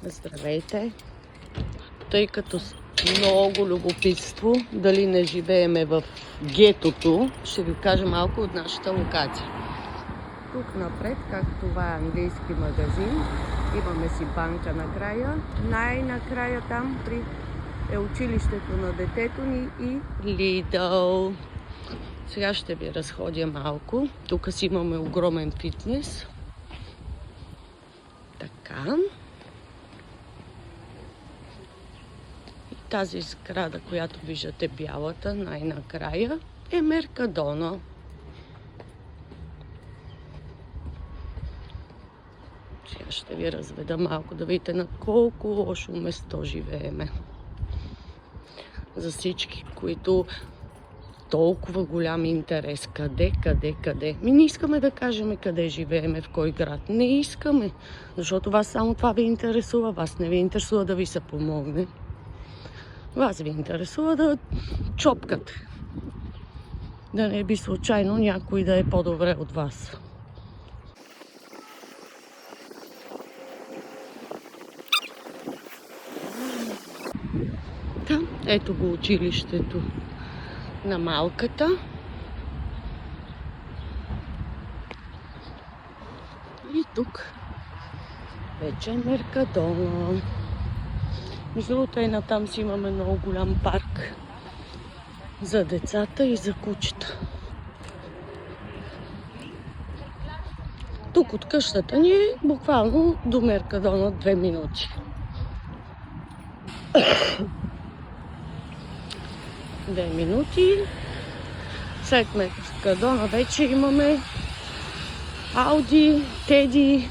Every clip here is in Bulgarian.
Здравейте! Тъй като с много любопитство дали не живееме в гетото, ще ви кажа малко от нашата локация. Тук напред, както това е английски магазин, имаме си банка накрая. Най-накрая там е училището на детето ни и Lidl. Сега ще ви разходя малко. Тук си имаме огромен фитнес. Така. И тази сграда, която виждате бялата, най-накрая е Меркадона. Сега ще ви разведа малко да видите на колко лошо место живееме. За всички, които толкова голям интерес. Къде? Ми не искаме да кажем къде живееме, в кой град. Не искаме, защото вас само това ви интересува. Вас не ви интересува да ви се помогне. Вас ви интересува да чопкате. Да не би случайно някой да е по-добре от вас. Там, ето го училището на малката. И тук вече е Меркадона. Между другото и натам си имаме много голям парк за децата и за кучета. Тук от къщата ни е буквално до Меркадона 2 минути. Две минути. След Меркадона вече имаме Ауди, Теди,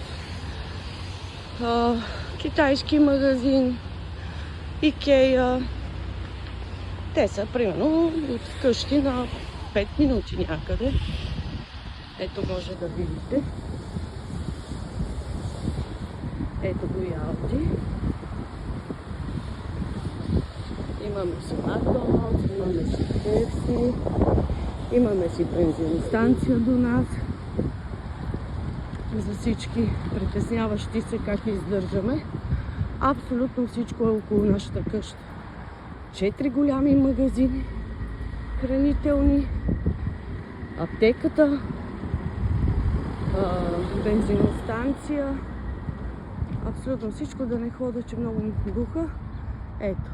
китайски магазин, Икея. Те са примерно от къщи на 5 минути някъде. Ето може да видите. Ето го и Ауди. Имаме си Макдоналдс, имаме си KFC, имаме си бензиностанция до нас. За всички притесняващи се как издържаме. Абсолютно всичко е около нашата къща. 4 голями магазини, хранителни, аптеката, бензиностанция. Абсолютно всичко, да не хода, че много ми духа. Ето.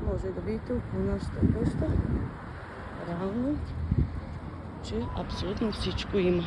Може да видите около нашата къща, реално, че абсолютно всичко има.